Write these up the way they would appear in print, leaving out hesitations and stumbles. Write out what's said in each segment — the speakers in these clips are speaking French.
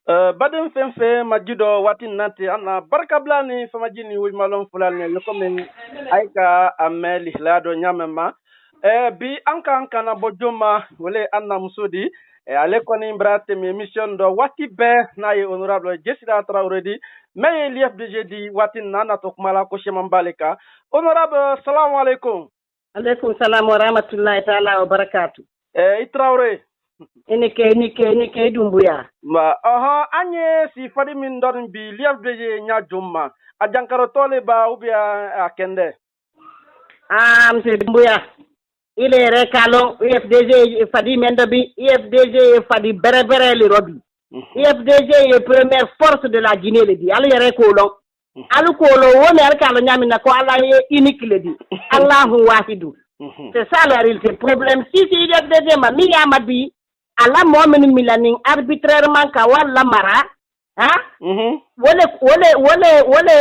Baden fenfe majido watin nante ana barka blani famajini wi malon fulani ne comme aika ameli lado nyamema bi anka na bojoma wole anna musudi ale koni brate mi mission do wati be na ye honorable Jesida Traoré di mais l'IFDG di watin nana to kumala ko shema baleka honorable salam alaikum. Alaikum salam wa rahmatullahi ta'ala wa barakatuh. Traoré Nike dumbuya. Anye si fadi min don bi l'IFDG nya jumma ajankaro tole ba ubia akende. Monsieur Dumbuya. Il est recalon IFDG fadi mendabi IFDG fadi bere le robi. IFDG est première force de la Guinée le dit. Ali rekolon. Alu kolo woni alkalo nyamina ko Allah est unique le dit. Allahu wahidu. C'est ça la réalité. Problème si IFDG ma mi amabi ala momen milanin arbitrairement ka wala mara wole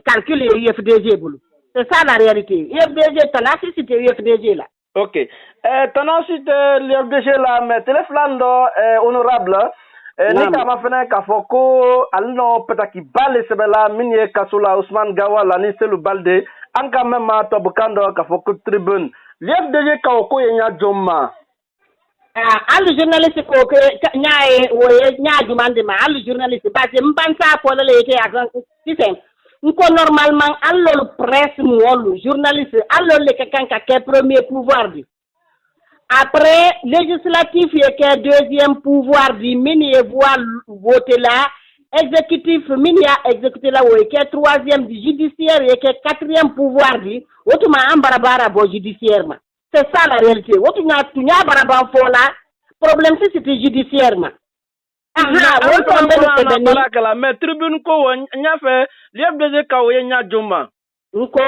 calcul IFDG bulu. C'est ça la réalité. IFDG tanasi c'était IFDG là. OK. Tanasi de l'IFDG là mais téléphone honorable ni kama fena ka foko alno petaki bale sebela minye kasula Ousmane Gawala ni selu balde anka mema to bukando ka foko tribune l'IFDG ka oko yenya jomma. Alle journaliste ko nyaaye woye nyaaju mande ma alle journaliste base mbansa ko le yake akan sisen nko normalement allo presse mu wolu journaliste allo le kanka ke premier pouvoir di après législatif yake deuxième pouvoir di mini voix voter là exécutif mini a exécuter là woye ke troisième di judiciaire yake quatrième pouvoir di wotuma ambarabara bo judiciaire ma. C'est ça la réalité. Wotu nya baraba fola problème c'était judiciairement. Mais tribune ko nya fe l'IFDG ka wo nya juma. Nko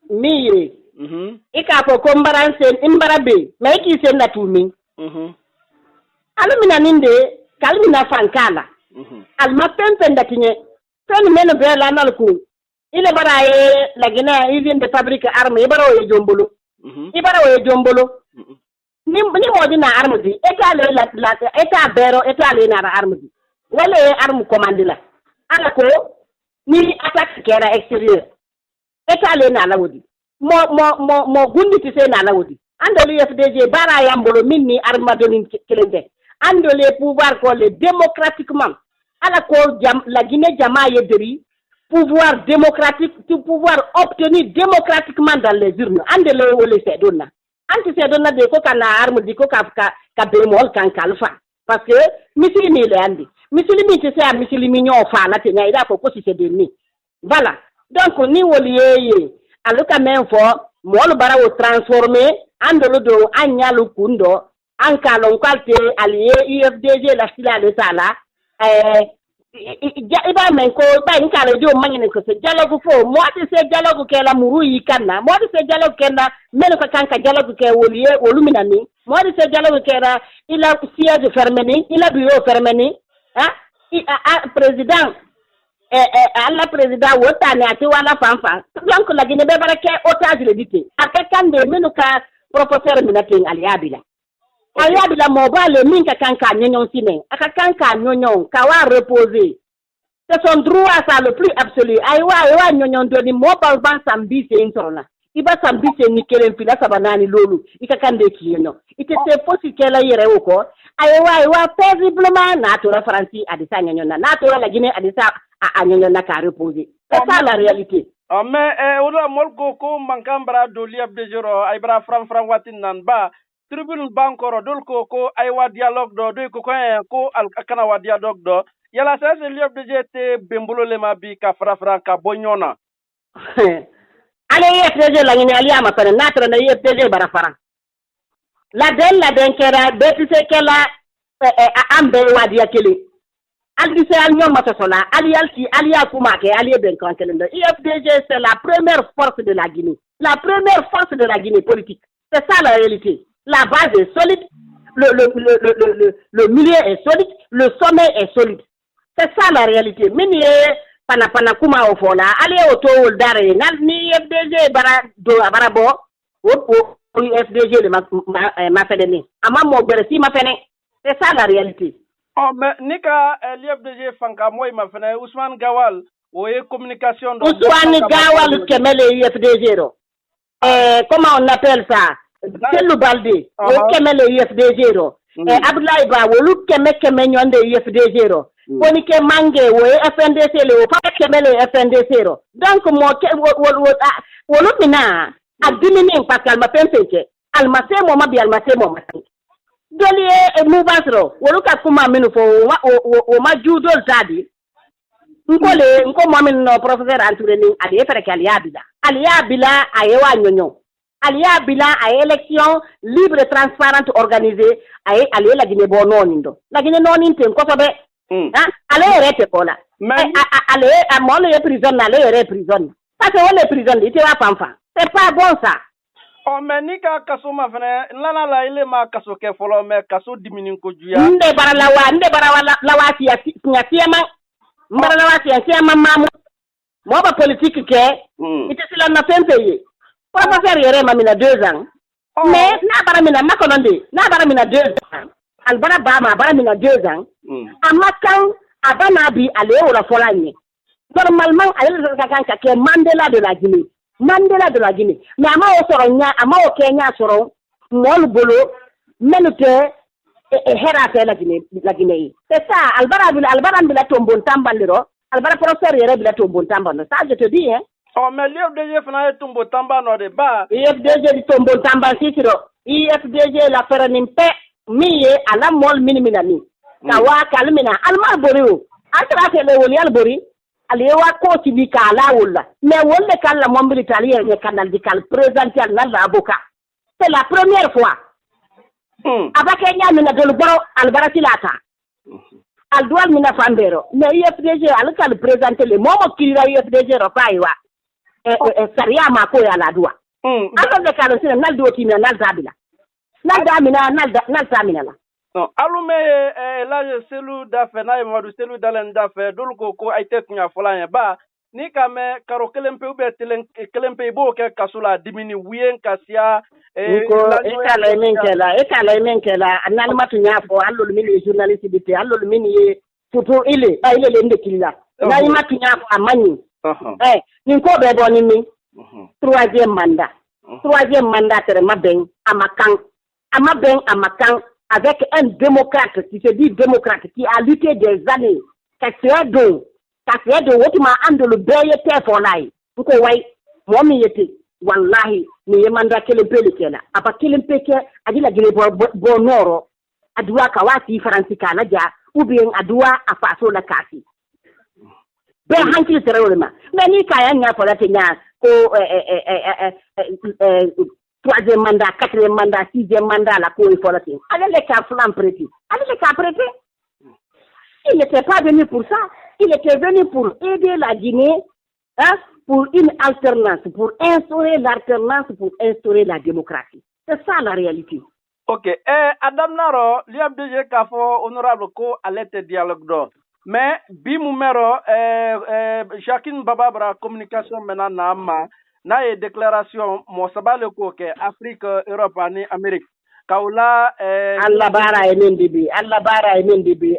mire. Ika ko kombaransen imbarabe mais ki sen na tumi. Alumina ninde kalmina fankala. Alma pempe ndatinye. Fen meno be la nalku. Ile baraye la Guinée usine de fabrique armes ibaro e jombolo. Ibara wo jombolo ni modi na arme di état la état bero état le na arme di wala arme commande la ala ko ni attaque kera extérieur état le na la wodi mo gundi ti se na la wodi ando le FDG bara yambolo minni arme donin kelende ando le pouvoir ko le démocratiquement ala ko la Guinée jama yederi pouvoir démocratique, tout pouvoir obtenu démocratiquement dans les urnes. Andele wole sedona. Anti sedona de ko kana arme di ko ka bemol kan kalfa. Parce que muslimi le andi. Muslimi te sa muslimi nyo fa la te ida ko si sedeni. Voilà. Donc ni woliye aluka men fo mol bara wo transformer andolo do anyalu kundo ankalo kwalte allié IFDG la stila de sala iba men ko ba ni kala do mangene ko se dialogue fo mo ati se dialogue ke la muru yi kanna mo ati se dialogue ke na men ko kanka dialogue ke woliye wolumina ni mo ati se dialogue ke ra ila siège fermé ni ila bureau fermé ni président alla président wota ni ati wala fanfa donc la Guinée be barake otage le dité akakande men ko professeur minating aliabila ayabila mobile minka kanka nyonyon sine aka kanka nyonyon kawa reposer c'est son droit ça le plus absolu aywa nyonyon doni mobile ban sambi c'est intorna iba sambi c'est nikelen fila sabanani lolu ikakande kiyeno ite c'est possible kela yere uko aywa paisiblement natura franci adisa nyonyona natura la Guinée adisa nyonyona ka reposer c'est ça la réalité. Mais ola molko ko mankambra do l'IFDG ro aybra fran watin nan ba tribunal bankoro dol ko aywa dialogue do ko akana wa dialogue do yala sa se l'IFDG te bembolo le mabi ka fra ka bonyona ale IFDG la ngini ali ama pere natra na IFDG bara fara la den kera beti se kala ambe wa dia kele aldi se al nyoma sola ali akuma ke ali ben kankelendo IFDG c'est la première force de la Guinée, la première force de la Guinée politique. C'est ça la réalité. La base est solide, le milieu est solide, le sommet est solide. C'est ça la réalité. Mini pana kuma ofola, allez auto dare, ni FDG barabo, FDG le ma fedeni. Ama mo beresi ma fene. C'est ça la réalité. Oh, mais nika l'IFDG fanka moi ma fene Ousmane Gawal oye communication do Ousmane Gawal kemele IFDG ro. Comment on appelle ça? Selou Balde o kemele IFDG ro. Abdoulaye Ba wolu keme nyonde IFDG ro. Woni ke mange wo FNDC le o pa kemele FNDC ro. Donc mo ke wolu mina adimini parce qu'elle m'a pensé alma se mo ma bi alma se mo ma. Doli mubasro wolu ka kuma minu fo o ma judol tadi nko momin no professeur Antoine ni ade fere ke aliabila ayewa nyonyo aliabila ay élection libre transparente organisée ay ale la Guinée bo nonindo la Guinée noninte ko sobe ale rete kola ale amole ye prison ale re prison parce que on est prison ite wa fanfa c'est pas bon ça. Oh, mais nika kaso ma fene nana la ile ma kaso ke folo me kaso diminin ko juya nde bara lawa siama mbara lawa siama mamu mo ba politique ke ite sila na tempeye professeur yere ma mina 2 ans mais na bara mina makononde na bara mina 2 ans albara ba ma bara mina 2 ans amakan abana bi ale wala folanye normalement ale ka ke Mandela de la Guinée mais ama o soro nya ama o Kenya soro mol bolo menute hera la Guinée c'est ça albara bila tombon tambandiro albara professeur yere bila tombon tambando ça je te dis hein. Oh, mais l'IFDG fana tombo tambano de ba IFDG tombon tambasitiro IFDG la feranimpe miye ala mol minimina kawa kalmina alma boriwo atra tele woli albori aliwa ko tibi kala wala mais wolle kala mombili italien ne canal dikal présenter à avocat c'est la première fois abake nya mina dol boro albaratilata al dual mina fambero mais IFDG alkal présenter le momo kira IFDG ro paiwa sariya ma ko ya la dua alors de kala sina nal do timina nal zabila nal damina nal tamina la. Non, alume là Selou dafe na Mamadou Selou dalen dafe dulko ko aite kunya folanya ba ni kame karo kelempe ube kelempe bo ke kasula dimini wien kasia ko ekala menkela anani matunya fo allo mini journaliste bité allo mini photo ile le ndekilla nani matunya fo amani ni ko be boni mi troisième mandat tere maben amakan avec un démocrate qui se dit démocrate, qui a lutté des années, Kassia do wotima andolo beye te folai ko way momi yete wallahi ni yemanda kelempe le kela apa kelempe ke adila gile bo noro adua ka wasi faransi kana ja ou bien adua afaso la kasi be hanki terewema meni kaya nya fola te nya ko troisième mandat, quatrième mandat, sixième mandat, la Cour il faut allez les cas flammes prêtés. Il n'était pas venu pour ça. Il était venu pour aider la Guinée, pour une alternance, pour instaurer l'alternance, pour instaurer la démocratie. C'est ça la réalité. Ok. Adam Naro, l'IFDG Kafo, honorable ko, alerte dialogue d'or. Mais, Bimoumero, Jacqueline Bababra, communication maintenant, Nama, na ye déclaration mo sabale ko ke Afrique Europe ani Amerique kaula Allah bara e mendibi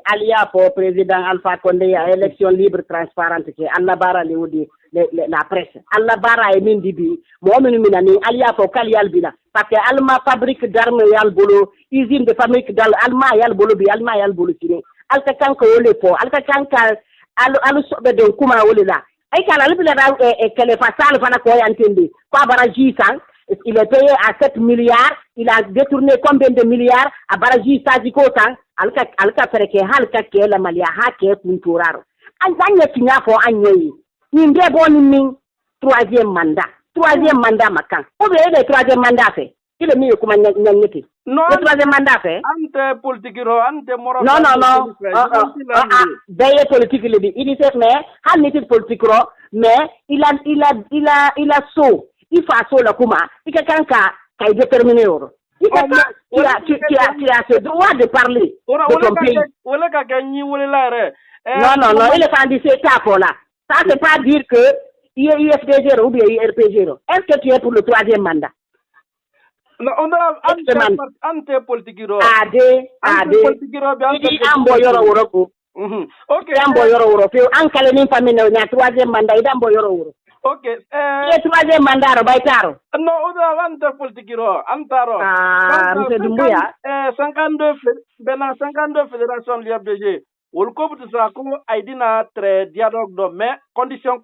aliya po président Alpha Condé ya élection libre transparente ke Allah bara le wodi la presse Allah bara e mendibi mo minu minani aliya po kal yalbina parce que alma fabrique d'armes yal bolo usine de fabrique d'al alma yal bolo bi alma yal bolo sine alka kanko wole po alka kanka alu sobe don kuma wole la ay kala libila kele fasal fana ko yantende ko baraji sang il est payé à 7 milliards il a détourné combien de milliards à baraji sajiko sang alka fereke halka ke la malia hake kunturaro anya kinya fo anyeyi ni ndebo ni min troisième mandat makan o be le troisième mandat fait il est mieux kuma nyanyete non le troisième mandat fait ante politique ro ante moral non d'ailleurs politique le dit il dit mais han nit politique ro mais il a so il fa so la kuma il kanka kay déterminé oro il tu as ce droit de parler de ton pays wala ka gagni wala la re non il est en dit c'est ça là ça c'est pas dire que IFDG ou bien IRPG est-ce que tu es pour le troisième mandat No, on a ante politique ro. Ade. Politique ro bien. Idi ambo yoro woro ko. OK. Ambo yoro woro. Fe ankale ni famille na troisième mandat ida ambo yoro woro. OK. Le troisième mandat ro baytaro. No, on a ante politique ro. Antaro. Monsieur Doumbouya. 52 fédération l'IFDG. Wol ko butu sa ko aidina très dialogue do mais condition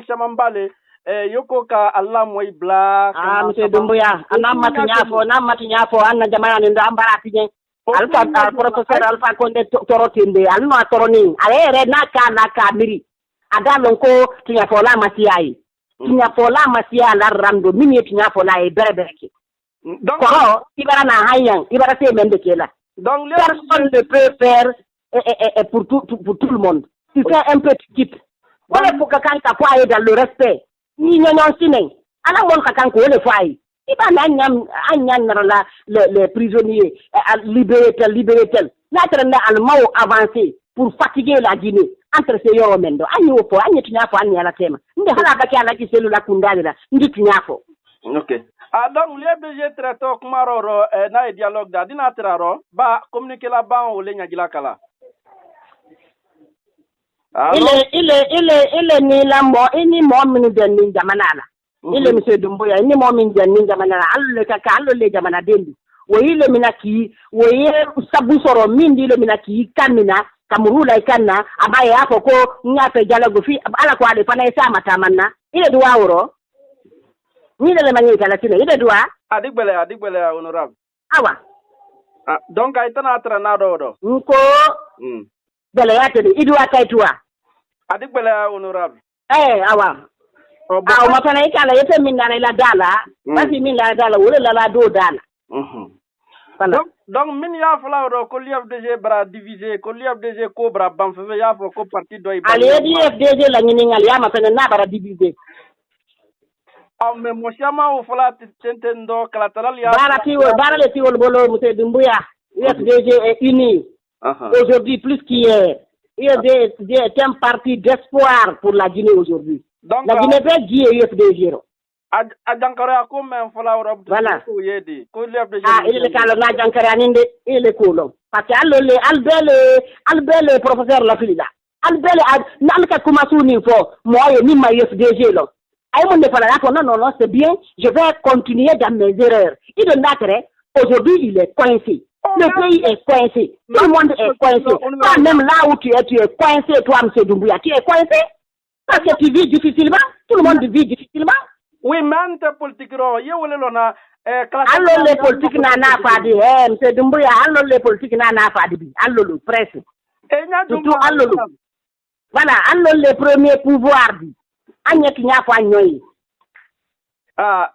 chamambale yoko ka Allah moy bla monsieur Doumbouya ana matinya fo anna jamana ni ndo ambara tijen alfa professeur alpha konde torotinde alno toroni ale na ka miri ada lonko tinya fo la masiyai tinya fo la masiya la rando mini tinya fo la e berbereki donc ko ibara na hayan ibara te mende kela donc personne ne peut faire et pour tout le monde. Tu fais un petit type. Voilà pour que quand tu as dans le respect, ni non sinon. Alors mon quand on le fait. Il va les prisonniers libérer tel. Naturellement allemand avancé pour fatiguer la Guinée entre ces yoromendo. Ani opo ani tunyafo ani ala tema. Ndi hala baki ala ki cellule kundalira. Ndi tunyafo. OK. Donc l'IFDG traité kumaro na dialogue da dina traro ba communiquer la ban o lenya gilakala. Ile ni lambo ini mo min janni jamanala ile monsieur Doumbouya ini mo min janni jamanala allo kaka allo le jamana dendi wo ile minaki wo ye sabu soro min ile minaki kamina kamurula ikanna abaye hapo ko ngape jalago fi ala ko ale pana isa matamanna ile duwa woro ni le manyi kala tine ile duwa adigbele honorable awa donc ay tana tra na do nko bele yate idwa kaitwa adigbele honorable awa aw mafana ikala yete min na la dala basi min la dala wala la do dala donc min ya fala do ko l'IFDG bra divisé ko l'IFDG ko bra banfefe ya fo ko parti do iba ali l'IFDG la ngini ngal ya mafana na bra divisé mais mo chama o fala tentendo kala talal ya bara le tiwol bolo monsieur Doumbouya l'IFDG est uni. Aujourd'hui, plus qu'hier, il y a un parti d'espoir pour la Guinée aujourd'hui. Donc, la Guinée peut dire UFDG. Adjankara ko men fala Europe voilà. Ko yedi ko l'IFDG. Il est calme na Adjankara ninde il est cool. Parce que albele professeur la filida. Albele nalka kuma suni fo moi ni ma UFDG lo. Ay mon ne fala non c'est bien, je vais continuer dans mes erreurs. Il de l'atre aujourd'hui il est coincé. Le pays est coincé. Tout le monde est coincé. Toi, même là où tu es coincé, toi, M. Doumbouya, tu es coincé. Parce que tu vis difficilement. Tout le monde vit difficilement. Oui, mais en politique, allo les politiques n'en fadi. M. Doumbouya, allo les politiques n'en fadi. Allo le presse. Surtout allo le. Voilà, allo les premiers pouvoirs. Anya kinya fa nyoy.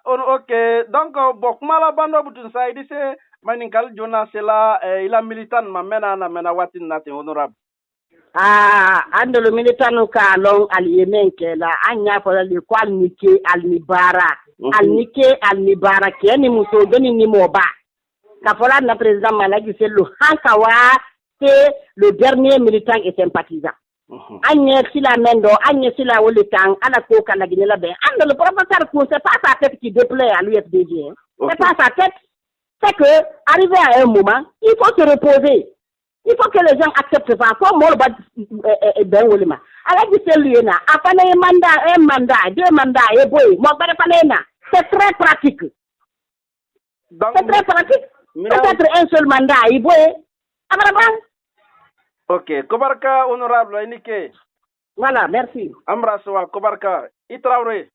OK. Donc, bokmala bando butun saidi se Maninkal Jonas là il a militant ma mena watin nati honorable. Ando le militant ka long al yemen ke la anya fa le kwal nike al nibara. Al nike al nibara ke ni muso gani ni moba. Ka fola na président Malaki c'est le hankawa c'est le dernier militant et sympathisant. Anya sila mendo anya sila wolitan ala ko kala ginela be. Ando le professeur ko c'est pas sa tête qui déplaît à l'UFDG. C'est pas sa tête. C'est que, arrivé à un moment, il faut se reposer. Il faut que les gens acceptent pas. Comme moi, ben wolima. Alors que c'est lui là. Après un mandat, 2 mandats, et boy, moi c'est très pratique. C'est très pratique. Peut-être un seul mandat, et boy. OK. Kobarka honorable indiqué. Voilà, merci. Ambraswa Kobarka. Itraoré.